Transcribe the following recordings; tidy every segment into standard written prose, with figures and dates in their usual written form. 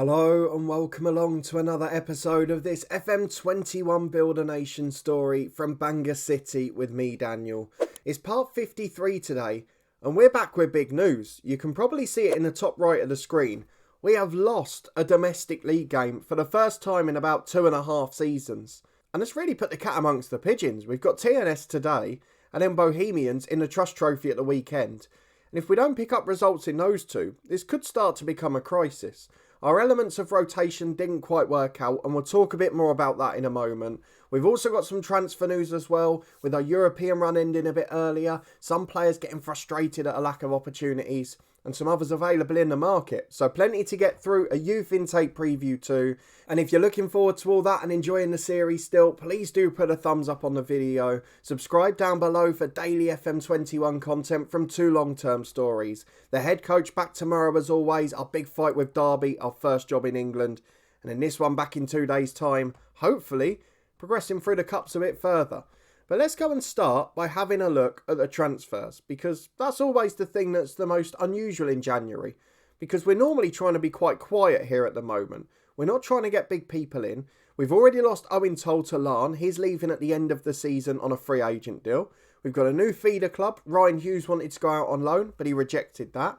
Hello and welcome along to another episode of this FM21 Build a Nation story from Bangor City with me, Daniel. It's part 53 today and we're back with big news. You can probably see it in the top right of the screen. We have lost a domestic league game for the first time in about 2.5 seasons. And it's really put the cat amongst the pigeons. We've got TNS today and then Bohemians in the Trust Trophy at the weekend. And if we don't pick up results in those two, this could start to become a crisis. Our elements of rotation didn't quite work out, and we'll talk a bit more about that in a moment. We've also got some transfer news as well, with our European run ending a bit earlier, some players getting frustrated at a lack of opportunities, and some others available in the market. So plenty to get through, a youth intake preview too. And if you're looking forward to all that and enjoying the series still, please do put a thumbs up on the video. Subscribe down below for daily FM21 content from two long-term stories. The head coach back tomorrow as always, our big fight with Derby, our first job in England. And then this one back in 2 days' time, hopefully progressing through the cups a bit further. But let's go and start by having a look at the transfers, because that's always the thing that's the most unusual in January, because we're normally trying to be quite quiet here at the moment. We're not trying to get big people in. We've already lost Owen Toll to Larne. He's leaving at the end of the season on a free agent deal. We've got a new feeder club. Ryan Hughes wanted to go out on loan, but he rejected that.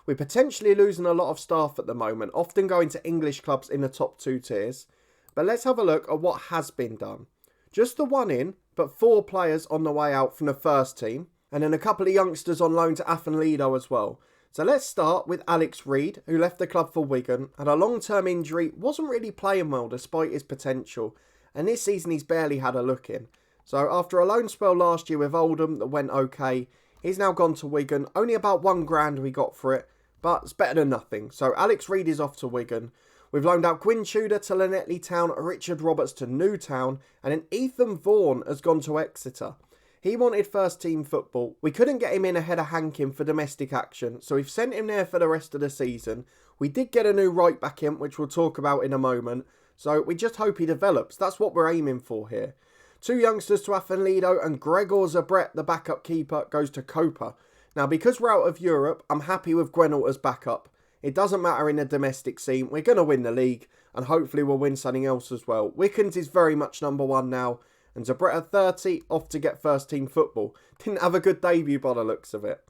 We're potentially losing a lot of staff at the moment, often going to English clubs in the top 2 tiers. But let's have a look at what has been done. Just the one in, but 4 players on the way out from the first team. And then a couple of youngsters on loan to Lido as well. So let's start with Alex Reid, who left the club for Wigan. Had a long-term injury, wasn't really playing well despite his potential. And this season he's barely had a look in. So after a loan spell last year with Oldham that went okay, he's now gone to Wigan. Only about £1,000 we got for it, but it's better than nothing. So Alex Reid is off to Wigan. We've loaned out Gwyn Tudor to Llanelli Town, Richard Roberts to Newtown, and then Ethan Vaughan has gone to Exeter. He wanted first team football. We couldn't get him in ahead of Hankin for domestic action, so we've sent him there for the rest of the season. We did get a new right back in, which we'll talk about in a moment, so we just hope he develops. That's what we're aiming for here. 2 youngsters to Lido, and Gregor Zabret, the backup keeper, goes to Copa. Now, because we're out of Europe, I'm happy with Gwenault as backup. It doesn't matter in the domestic scene. We're going to win the league, and hopefully we'll win something else as well. Wickens is very much number 1 now, and Zabret at 30, off to get first team football. Didn't have a good debut by the looks of it.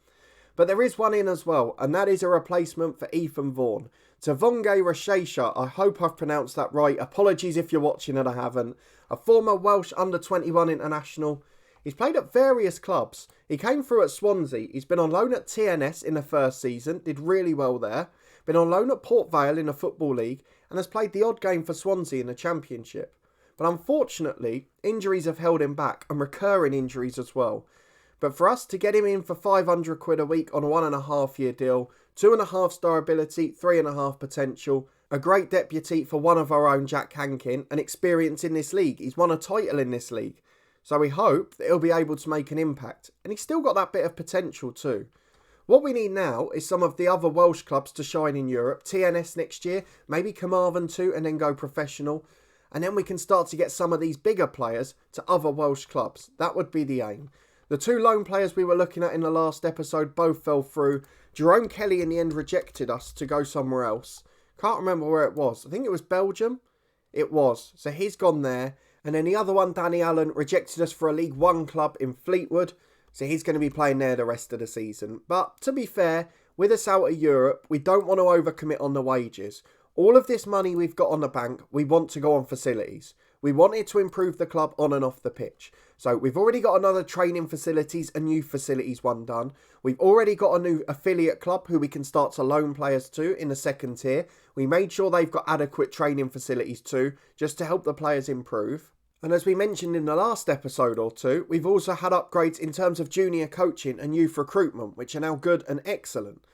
But there is one in as well, and that is a replacement for Ethan Vaughan. Tavonge Rashesha, I hope I've pronounced that right. Apologies if you're watching and I haven't. A former Welsh under-21 international. He's played at various clubs. He came through at Swansea. He's been on loan at TNS in the first season. Did really well there. Been on loan at Port Vale in the Football League. And has played the odd game for Swansea in the Championship. But unfortunately, injuries have held him back. And recurring injuries as well. But for us to get him in for £500 a week on a 1.5-year deal. 2.5 star ability, 3.5 potential. A great deputy for one of our own, Jack Hankin. And experience in this league. He's won a title in this league. So we hope that he'll be able to make an impact. And he's still got that bit of potential too. What we need now is some of the other Welsh clubs to shine in Europe. TNS next year, maybe Carmarthen too, and then go professional. And then we can start to get some of these bigger players to other Welsh clubs. That would be the aim. The 2 loan players we were looking at in the last episode both fell through. Jerome Kelly in the end rejected us to go somewhere else. Can't remember where it was. I think it was Belgium. It was. So he's gone there. And then the other one, Danny Allen, rejected us for a League One club in Fleetwood. So he's going to be playing there the rest of the season. But to be fair, with us out of Europe, we don't want to overcommit on the wages. All of this money we've got on the bank, we want to go on facilities. We wanted to improve the club on and off the pitch. So we've already got another training facilities and youth facilities one done. We've already got a new affiliate club who we can start to loan players to in the 2nd tier. We made sure they've got adequate training facilities too, just to help the players improve. And as we mentioned in the last episode or 2, we've also had upgrades in terms of junior coaching and youth recruitment, which are now good and excellent.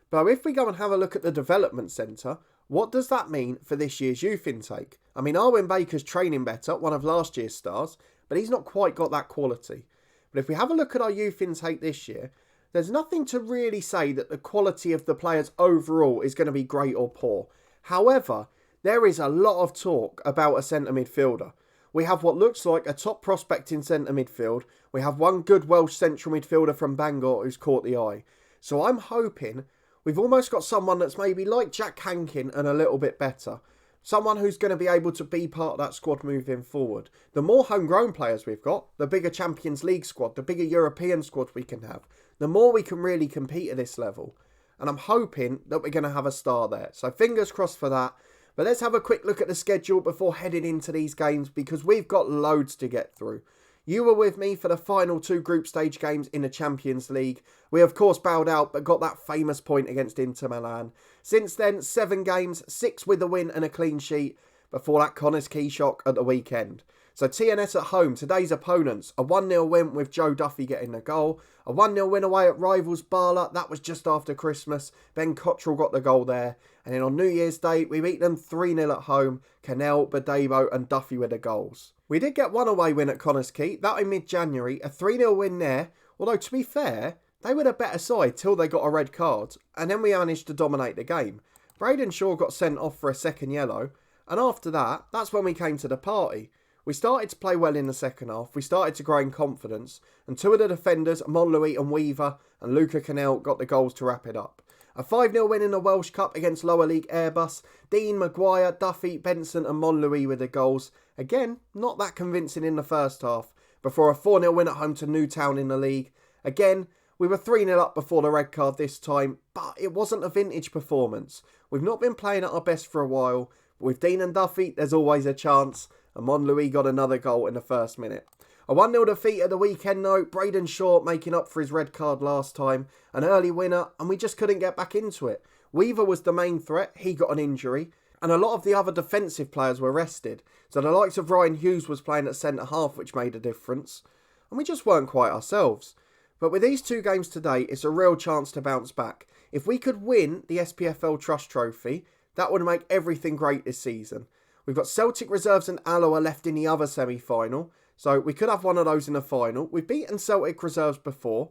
But if we go and have a look at the development centre, what does that mean for this year's youth intake? I mean, Arwen Baker's training better, one of last year's stars, but he's not quite got that quality. But if we have a look at our youth intake this year, there's nothing to really say that the quality of the players overall is going to be great or poor. However, there is a lot of talk about a centre midfielder. We have what looks like a top prospect in centre midfield. We have one good Welsh central midfielder from Bangor who's caught the eye. So I'm hoping we've almost got someone that's maybe like Jack Hankin and a little bit better. Someone who's going to be able to be part of that squad moving forward. The more homegrown players we've got, the bigger Champions League squad, the bigger European squad we can have, the more we can really compete at this level. And I'm hoping that we're going to have a star there. So fingers crossed for that. But let's have a quick look at the schedule before heading into these games, because we've got loads to get through. You were with me for the final 2 group stage games in the Champions League. We of course bowed out but got that famous point against Inter Milan. Since then, 7 games, 6 with a win and a clean sheet before that Connors Key shock at the weekend. So TNS at home, today's opponents, a 1-0 win with Joe Duffy getting the goal. A 1-0 win away at rivals Bala, that was just after Christmas. Ben Cottrell got the goal there. And then on New Year's Day, we beat them 3-0 at home. Cannell, Badebo and Duffy with the goals. We did get one away win at Connors Key, that in mid-January, a 3-0 win there. Although to be fair, they were the better side till they got a red card. And then we managed to dominate the game. Braden Shaw got sent off for a second yellow. And after that, that's when we came to the party. We started to play well in the second half, we started to grow in confidence, and 2 of the defenders, Monlouis and Weaver, and Luca Cannell got the goals to wrap it up. A 5-0 win in the Welsh Cup against lower league Airbus, Dean, Maguire, Duffy, Benson and Monlouis with the goals. Again, not that convincing in the first half, before a 4-0 win at home to Newtown in the league. Again, we were 3-0 up before the red card this time, but it wasn't a vintage performance. We've not been playing at our best for a while, but with Dean and Duffy, there's always a chance. And Monlouis got another goal in the first minute. A 1-0 defeat at the weekend though, Braden Shaw making up for his red card last time. An early winner, and we just couldn't get back into it. Weaver was the main threat, he got an injury. And a lot of the other defensive players were rested. So the likes of Ryan Hughes was playing at centre half, which made a difference. And we just weren't quite ourselves. But with these 2 games today, it's a real chance to bounce back. If we could win the SPFL Trust Trophy, that would make everything great this season. We've got Celtic reserves and Alloa left in the other semi-final, so we could have one of those in the final. We've beaten Celtic reserves before,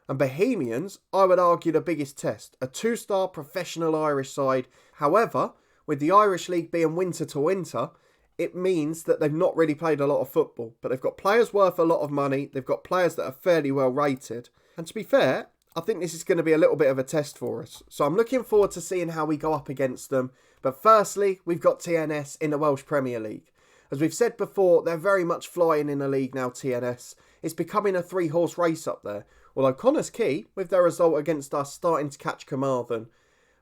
and Bohemians, I would argue the biggest test, a 2-star professional Irish side. However, with the Irish League being winter to winter, it means that they've not really played a lot of football, but they've got players worth a lot of money, they've got players that are fairly well rated, and to be fair, I think this is going to be a little bit of a test for us. So I'm looking forward to seeing how we go up against them. But firstly, we've got TNS in the Welsh Premier League. As we've said before, they're very much flying in the league now, TNS. It's becoming a 3-horse race up there. Although Connors Key, with their result against us, starting to catch Carmarthen.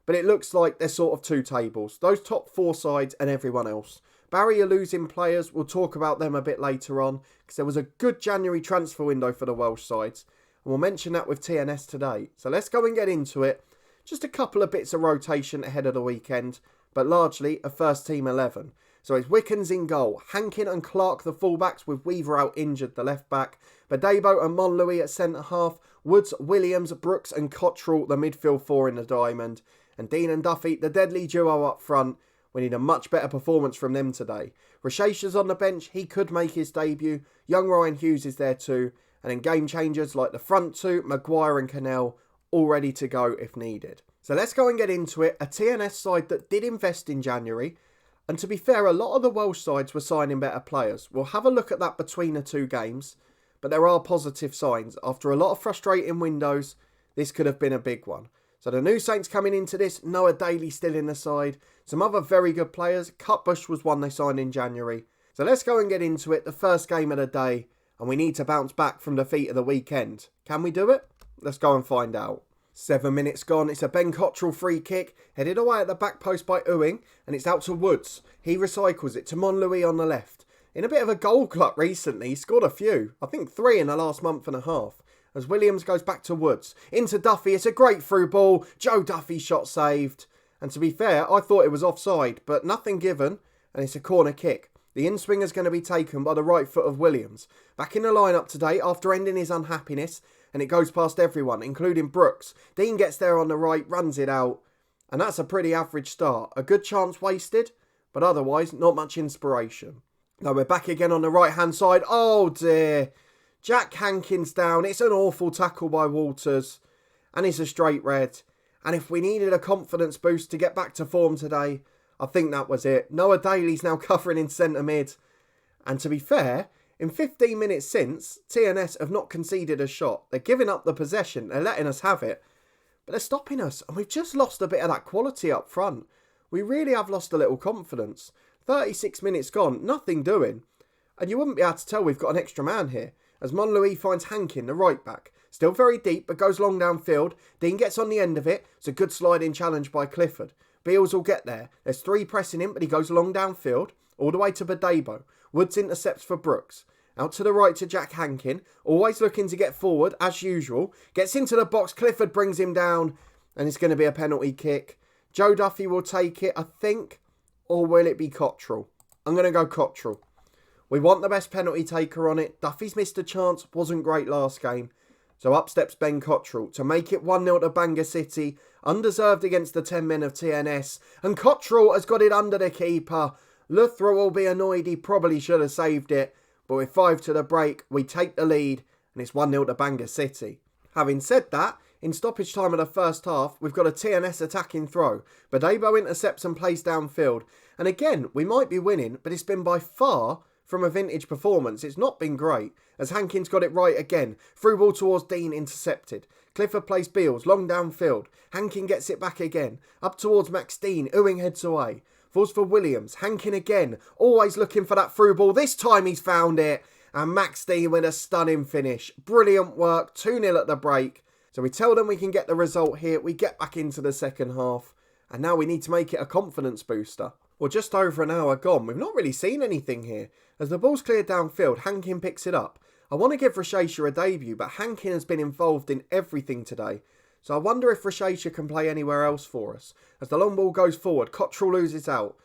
But it looks like they're sort of 2 tables. Those top 4 sides and everyone else. Barry are losing players. We'll talk about them a bit later on, because there was a good January transfer window for the Welsh sides. And we'll mention that with TNS today. So let's go and get into it. Just a couple of bits of rotation ahead of the weekend, but largely a first team 11. So it's Wickens in goal, Hankin and Clark the fullbacks with Weaver out injured the left back, Badebo and Monlouis at centre half, Woods, Williams, Brooks and Cottrell the midfield 4 in the diamond, and Dean and Duffy the deadly duo up front. We need a much better performance from them today. Rashesha's on the bench, he could make his debut, young Ryan Hughes is there too, and then game changers like the front 2, Maguire and Cannell, all ready to go if needed. So let's go and get into it. A TNS side that did invest in January. And to be fair, a lot of the Welsh sides were signing better players. We'll have a look at that between the 2 games. But there are positive signs. After a lot of frustrating windows, this could have been a big one. So the new Saints coming into this, Noah Daly still in the side. Some other very good players. Cutbush was one they signed in January. So let's go and get into it. The first game of the day. And we need to bounce back from defeat of the weekend. Can we do it? Let's go and find out. 7 minutes gone, it's a Ben Cottrell free kick, headed away at the back post by Ewing, and it's out to Woods. He recycles it to Monlouis on the left. In a bit of a goal glut recently, he scored a few, I think 3 in the last month and a half, as Williams goes back to Woods. Into Duffy, it's a great through ball, Joe Duffy shot saved. And to be fair, I thought it was offside, but nothing given, and it's a corner kick. The in-swing is going to be taken by the right foot of Williams. Back in the lineup today after ending his unhappiness, and it goes past everyone, including Brooks. Dean gets there on the right, runs it out, and that's a pretty average start. A good chance wasted, but otherwise not much inspiration. Now we're back again on the right-hand side. Oh dear. Jack Hankins down. It's an awful tackle by Walters, and it's a straight red. And if we needed a confidence boost to get back to form today, I think that was it. Noah Daly's now covering in centre mid. And to be fair, in 15 minutes since, TNS have not conceded a shot. They're giving up the possession. They're letting us have it. but they're stopping us, and we've just lost a bit of that quality up front. We really have lost a little confidence. 36 minutes gone, nothing doing. And you wouldn't be able to tell we've got an extra man here, as Monlouis finds Hankin, the right back. Still very deep, but goes long downfield. Dean gets on the end of it. It's a good sliding challenge by Clifford. Beals will get there. There's 3 pressing him, but he goes long downfield, all the way to Badebo. Woods intercepts for Brooks. Out to the right to Jack Hankin, always looking to get forward, as usual. Gets into the box, Clifford brings him down, and it's going to be a penalty kick. Joe Duffy will take it, I think, or will it be Cottrell? I'm going to go Cottrell. We want the best penalty taker on it. Duffy's missed a chance, wasn't great last game. So up steps Ben Cottrell to make it 1-0 to Bangor City, undeserved against the 10 men of TNS. And Cottrell has got it under the keeper. Luthra will be annoyed, he probably should have saved it. But with 5 to the break, we take the lead, and it's 1-0 to Bangor City. Having said that, in stoppage time of the first half, we've got a TNS attacking throw. Badebo intercepts and plays downfield. And again, we might be winning, but it's been by far from a vintage performance. It's not been great, as Hankin's got it right again. Through ball towards Dean, intercepted. Clifford plays Beals, long downfield. Hankin gets it back again. Up towards Max Dean, Ewing heads away. Falls for Williams, Hankin again, always looking for that through ball. This time he's found it. And Max Dean with a stunning finish. Brilliant work, 2-0 at the break. So we tell them we can get the result here. We get back into the second half. And now we need to make it a confidence booster. Well, just over an hour gone. We've not really seen anything here. As the ball's cleared downfield, Hankin picks it up. I want to give Rashesha a debut, but Hankin has been involved in everything today. So I wonder if Rashesha can play anywhere else for us. As the long ball goes forward, Cottrell loses out.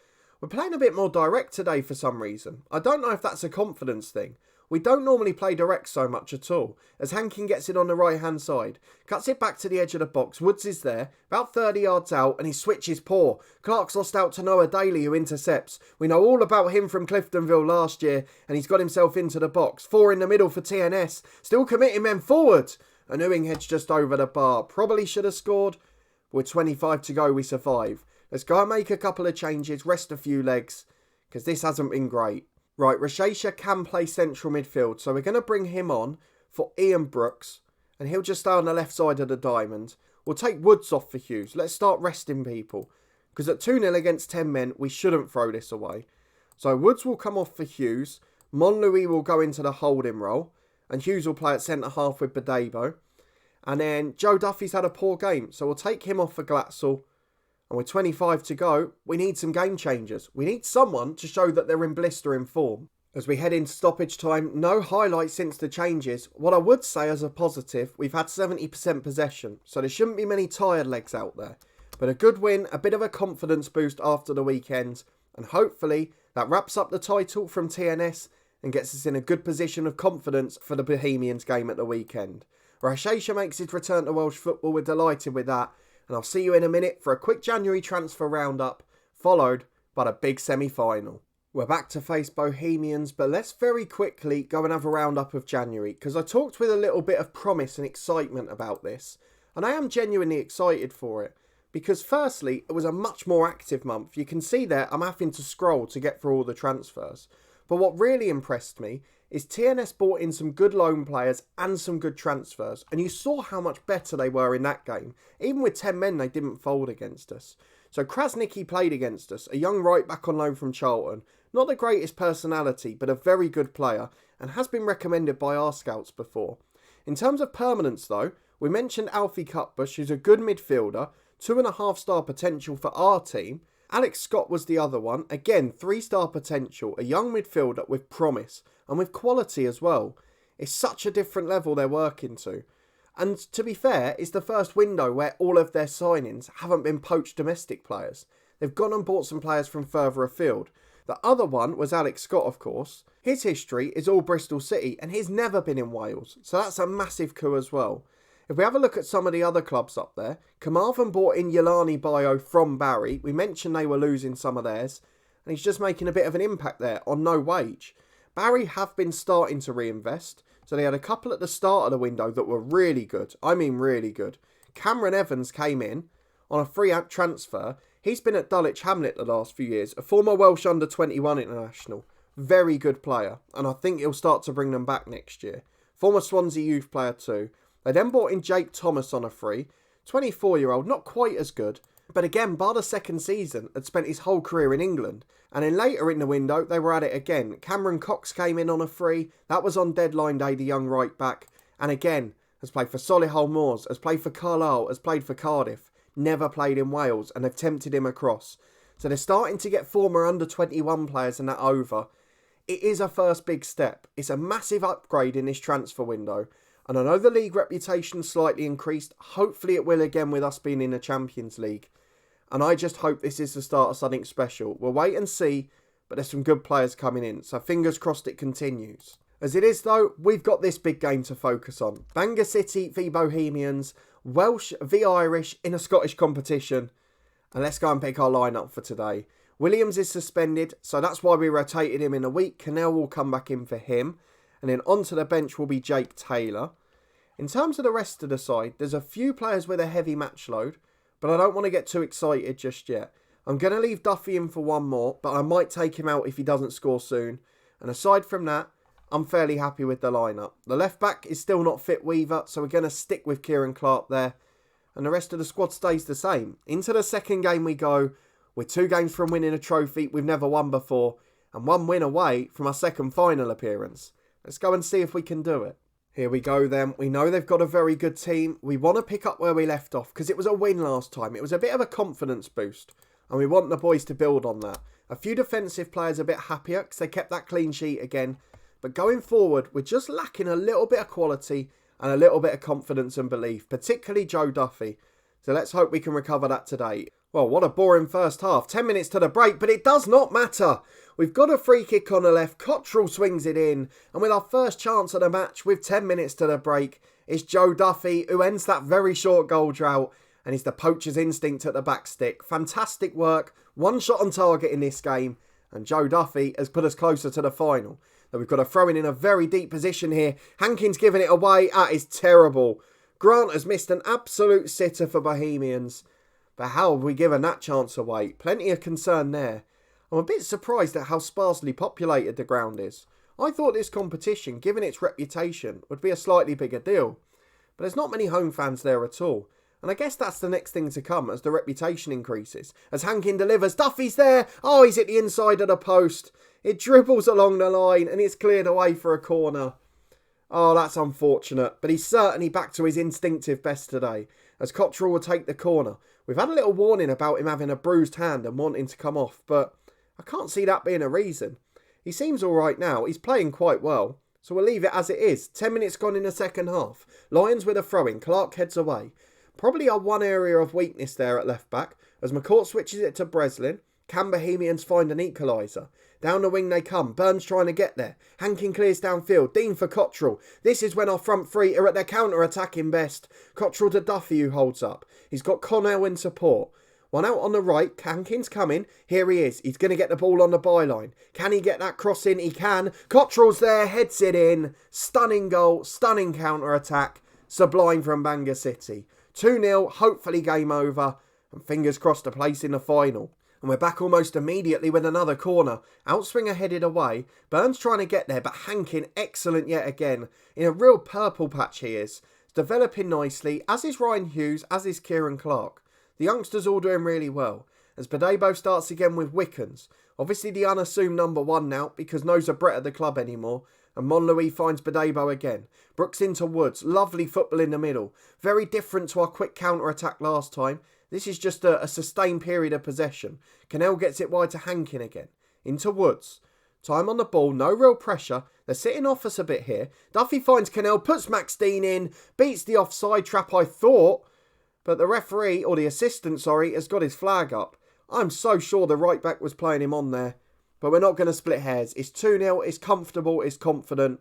We're playing a bit more direct today for some reason. I don't know if that's a confidence thing. We don't normally play direct so much at all, as Hankin gets it on the right hand side. Cuts it back to the edge of the box. Woods is there, about 30 yards out, and his switch is poor. Clark's lost out to Noah Daly, who intercepts. We know all about him from Cliftonville last year, and he's got himself into the box. 4 in the middle for TNS. Still committing men forward. And Ewing heads just over the bar. Probably should have scored. With 25 to go, we survive. Let's go and make a couple of changes, rest a few legs, because this hasn't been great. Right, Rashesha can play central midfield, so we're going to bring him on for Ian Brooks, and he'll just stay on the left side of the diamond. We'll take Woods off for Hughes. Let's start resting people, because at 2-0 against 10 men, we shouldn't throw this away. So Woods will come off for Hughes, Monlouis will go into the holding role, and Hughes will play at centre-half with Badebo. And then Joe Duffy's had a poor game, so we'll take him off for Glatzel. And with 25 to go, we need some game changers. We need someone to show that they're in blistering form. As we head into stoppage time, no highlights since the changes. What I would say as a positive, we've had 70% possession, so there shouldn't be many tired legs out there. But a good win, a bit of a confidence boost after the weekend, and hopefully that wraps up the title from TNS and gets us in a good position of confidence for the Bohemians game at the weekend. Rashesha makes his return to Welsh football. We're delighted with that. And I'll see you in a minute for a quick January transfer roundup, followed by the big semi-final. We're back to face Bohemians, but let's very quickly go and have a roundup of January, because I talked with a little bit of promise and excitement about this, and I am genuinely excited for it, because firstly, it was a much more active month. You can see there, I'm having to scroll to get through all the transfers. But what really impressed me is TNS bought in some good loan players and some good transfers, and you saw how much better they were in that game. Even with 10 men, they didn't fold against us. So Krasnicki played against us, a young right back on loan from Charlton. Not the greatest personality, but a very good player, and has been recommended by our scouts before. In terms of permanence though, we mentioned Alfie Cutbush, who's a good midfielder, 2.5-star potential for our team. Alex Scott was the other one. Again, 3-star potential, a young midfielder with promise and with quality as well. It's such a different level they're working to. And to be fair, it's the first window where all of their signings haven't been poached domestic players. They've gone and bought some players from further afield. The other one was Alex Scott, of course. His history is all Bristol City and he's never been in Wales. So that's a massive coup as well. If we have a look at some of the other clubs up there, Carmarthen bought in Yelani Bio from Barry. We mentioned they were losing some of theirs, and he's just making a bit of an impact there on no wage. Barry have been starting to reinvest, so they had a couple at the start of the window that were really good. I mean really good. Cameron Evans came in on a free transfer. He's been at Dulwich Hamlet the last few years, a former Welsh under-21 international. Very good player, and I think he'll start to bring them back next year. Former Swansea youth player too. They then brought in Jake Thomas on a free. 24-year-old, not quite as good, but again, bar the second season, had spent his whole career in England. And then later in the window, they were at it again. Cameron Cox came in on a free. That was on deadline day, the young right back. And again, has played for Solihull Moors, has played for Carlisle, has played for Cardiff. Never played in Wales, and they've tempted him across. So they're starting to get former under-21 players and that over. It is a first big step. It's a massive upgrade in this transfer window. And I know the league reputation slightly increased. Hopefully it will again with us being in the Champions League. And I just hope this is the start of something special. We'll wait and see, but there's some good players coming in. So fingers crossed it continues. As it is though, we've got this big game to focus on. Bangor City v Bohemians, Welsh v Irish in a Scottish competition. And let's go and pick our lineup for today. Williams is suspended, so that's why we rotated him in a week. Cannell will come back in for him. And then onto the bench will be Jake Taylor. In terms of the rest of the side, there's a few players with a heavy match load, but I don't want to get too excited just yet. I'm going to leave Duffy in for one more, but I might take him out if he doesn't score soon. And aside from that, I'm fairly happy with the lineup. The left back is still not fit Weaver, so we're going to stick with Kieran Clark there. And the rest of the squad stays the same. Into the second game we go. We're 2 games from winning a trophy we've never won before, and 1 win away from our second final appearance. Let's go and see if we can do it. Here we go then. We know they've got a very good team. We want to pick up where we left off because it was a win last time. It was a bit of a confidence boost, and we want the boys to build on that. A few defensive players a bit happier because they kept that clean sheet again. But going forward, we're just lacking a little bit of quality and a little bit of confidence and belief, particularly Joe Duffy. So let's hope we can recover that today. Well, what a boring first half. 10 minutes to the break, but it does not matter. We've got a free kick on the left. Cottrell swings it in. And with our first chance of the match, with 10 minutes to the break, it's Joe Duffy who ends that very short goal drought. And he's the poacher's instinct at the back stick. Fantastic work. 1 shot on target in this game. And Joe Duffy has put us closer to the final. Though we've got a throw in a very deep position here. Hankins giving it away. That is terrible. Grant has missed an absolute sitter for Bohemians. But how have we given that chance away? Plenty of concern there. I'm a bit surprised at how sparsely populated the ground is. I thought this competition, given its reputation, would be a slightly bigger deal. But there's not many home fans there at all. And I guess that's the next thing to come as the reputation increases. As Hankin delivers, Duffy's there! Oh, he's at the inside of the post. It dribbles along the line and it's cleared away for a corner. Oh, that's unfortunate. But he's certainly back to his instinctive best today. As Cottrell will take the corner. We've had a little warning about him having a bruised hand and wanting to come off, but I can't see that being a reason. He seems alright now. He's playing quite well. So we'll leave it as it is. 10 minutes gone in the second half. Lions with a throw-in. Clark heads away. Probably our one area of weakness there at left back. As McCourt switches it to Breslin. Can Bohemians find an equaliser? Down the wing they come. Burns trying to get there. Hankin clears downfield. Dean for Cottrell. This is when our front three are at their counter-attacking best. Cottrell to Duffy who holds up. He's got Connell in support. One out on the right. Hankin's coming. Here he is. He's going to get the ball on the byline. Can he get that cross in? He can. Cottrell's there. Heads it in. Stunning goal. Stunning counter-attack. Sublime from Bangor City. 2-0. Hopefully game over. And fingers crossed a place in the final. And we're back almost immediately with another corner. Outswinger headed away. Burns trying to get there, but Hankin excellent yet again. In a real purple patch he is. It's developing nicely, as is Ryan Hughes, as is Kieran Clark. The youngsters all doing really well. As Badebo starts again with Wickens. Obviously the unassumed number 1 now, because knows a Brett at the club anymore. And Monlouis finds Badebo again. Brooks into Woods. Lovely football in the middle. Very different to our quick counter-attack last time. This is just a sustained period of possession. Cannell gets it wide to Hankin again. Into Woods. Time on the ball, no real pressure. They're sitting off us a bit here. Duffy finds Cannell, puts Max Dean in. Beats the offside trap, I thought. But the referee, or the assistant, sorry, has got his flag up. I'm so sure the right back was playing him on there. But we're not going to split hairs. It's 2-0, it's comfortable, it's confident.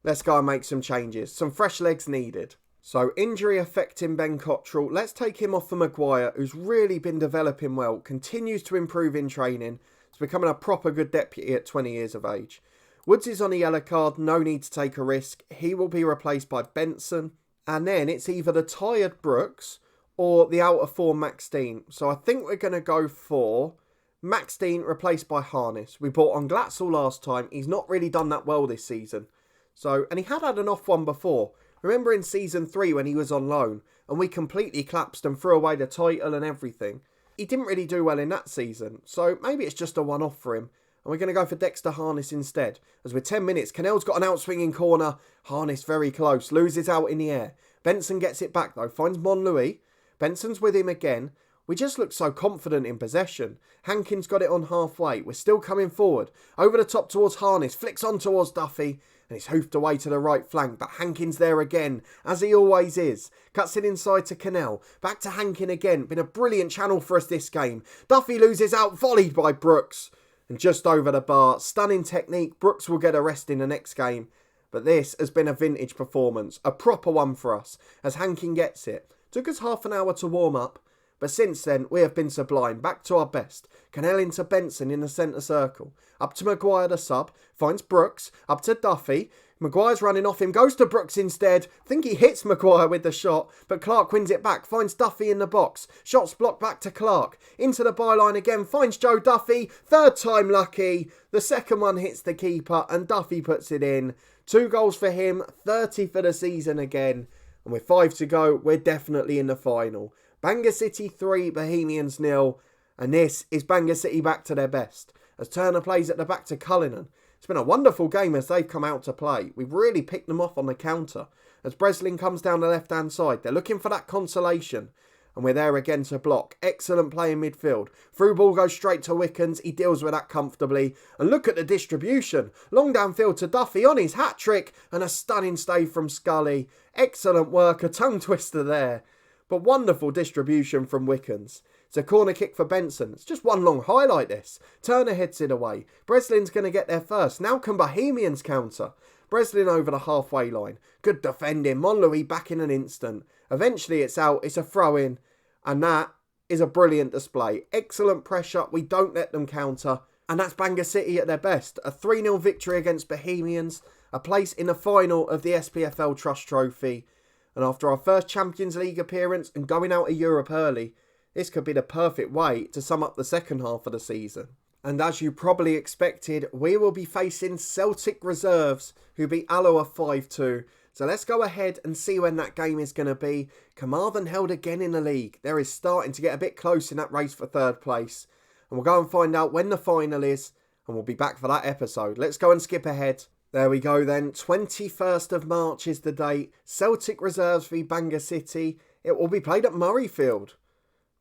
Let's go and make some changes. Some fresh legs needed. So, injury affecting Ben Cottrell. Let's take him off for Maguire, who's really been developing well, continues to improve in training. He's becoming a proper good deputy at 20 years of age. Woods is on a yellow card, no need to take a risk. He will be replaced by Benson. And then it's either the tired Brooks or the out of form Max Dean. So, I think we're going to go for Max Dean replaced by Harness. We bought on Glatzel last time. He's not really done that well this season. So, and he had an off one before. Remember in season 3 when he was on loan and we completely collapsed and threw away the title and everything? He didn't really do well in that season, so maybe it's just a one-off for him. And we're going to go for Dexter Harness instead. As with 10 minutes, Cannell's got an outswinging corner. Harness very close, loses out in the air. Benson gets it back though, finds Monlouis. Benson's with him again. We just look so confident in possession. Hankins got it on halfway. We're still coming forward. Over the top towards Harness. Flicks on towards Duffy. And it's hoofed away to the right flank. But Hankins there again, as he always is. Cuts it inside to Cannell. Back to Hankin again. Been a brilliant channel for us this game. Duffy loses out, volleyed by Brooks. And just over the bar. Stunning technique. Brooks will get a rest in the next game. But this has been a vintage performance. A proper one for us. As Hankin gets it. Took us half an hour to warm up. But since then, we have been sublime. Back to our best. Cannell into Benson in the centre circle. Up to Maguire the sub. Finds Brooks. Up to Duffy. Maguire's running off him. Goes to Brooks instead. Think he hits Maguire with the shot. But Clark wins it back. Finds Duffy in the box. Shots blocked back to Clark. Into the byline again. Finds Joe Duffy. Third time lucky. The second one hits the keeper. And Duffy puts it in. 2 goals for him. 30 for the season again. And with 5 to go, we're definitely in the final. Bangor City 3, Bohemians 0. And this is Bangor City back to their best. As Turner plays at the back to Cullinan. It's been a wonderful game as they've come out to play. We've really picked them off on the counter. As Breslin comes down the left-hand side, they're looking for that consolation. And we're there again to block. Excellent play in midfield. Through ball goes straight to Wickens. He deals with that comfortably. And look at the distribution. Long downfield to Duffy on his hat-trick. And a stunning stave from Scully. Excellent work. A tongue twister there. But wonderful distribution from Wickens. It's a corner kick for Benson. It's just one long highlight this. Turner heads it away. Breslin's going to get there first. Now can Bohemians counter. Breslin over the halfway line. Good defending. Monlouis back in an instant. Eventually it's out. It's a throw in. And that is a brilliant display. Excellent pressure. We don't let them counter. And that's Bangor City at their best. A 3-0 victory against Bohemians. A place in the final of the SPFL Trust Trophy. And after our first Champions League appearance and going out of Europe early, this could be the perfect way to sum up the second half of the season. And as you probably expected, we will be facing Celtic reserves who beat Alloa 5-2. So let's go ahead and see when that game is going to be. Carmarthen held again in the league. There is starting to get a bit close in that race for third place. And we'll go and find out when the final is. And we'll be back for that episode. Let's go and skip ahead. There we go then. 21st of March is the date. Celtic reserves v Bangor City. It will be played at Murrayfield.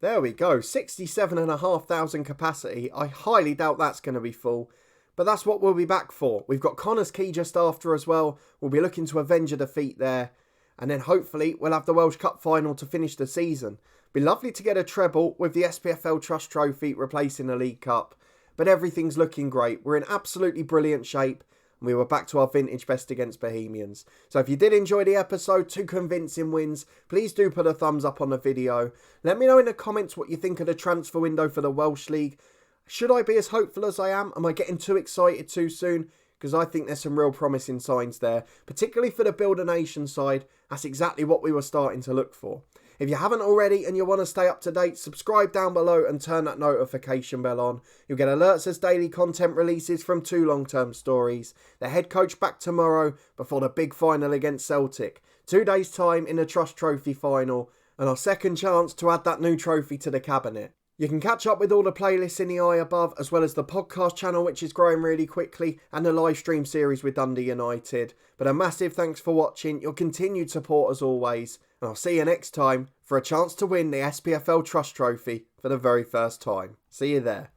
There we go. 67,500 capacity. I highly doubt that's going to be full. But that's what we'll be back for. We've got Connors Key just after as well. We'll be looking to avenge a defeat there. And then hopefully we'll have the Welsh Cup final to finish the season. Be lovely to get a treble with the SPFL Trust Trophy replacing the League Cup. But everything's looking great. We're in absolutely brilliant shape. And we were back to our vintage best against Bohemians. So if you did enjoy the episode, 2 convincing wins, please do put a thumbs up on the video. Let me know in the comments what you think of the transfer window for the Welsh League. Should I be as hopeful as I am? Am I getting too excited too soon? Because I think there's some real promising signs there. Particularly for the Build a Nation side. That's exactly what we were starting to look for. If you haven't already and you want to stay up to date, subscribe down below and turn that notification bell on. You'll get alerts as daily content releases from 2 long-term stories. The head coach back tomorrow before the big final against Celtic. 2 days' time in the Trust Trophy final. And our second chance to add that new trophy to the cabinet. You can catch up with all the playlists in the eye above, as well as the podcast channel, which is growing really quickly, and the live stream series with Dundee United. But a massive thanks for watching, your continued support as always, and I'll see you next time for a chance to win the SPFL Trust Trophy for the very first time. See you there.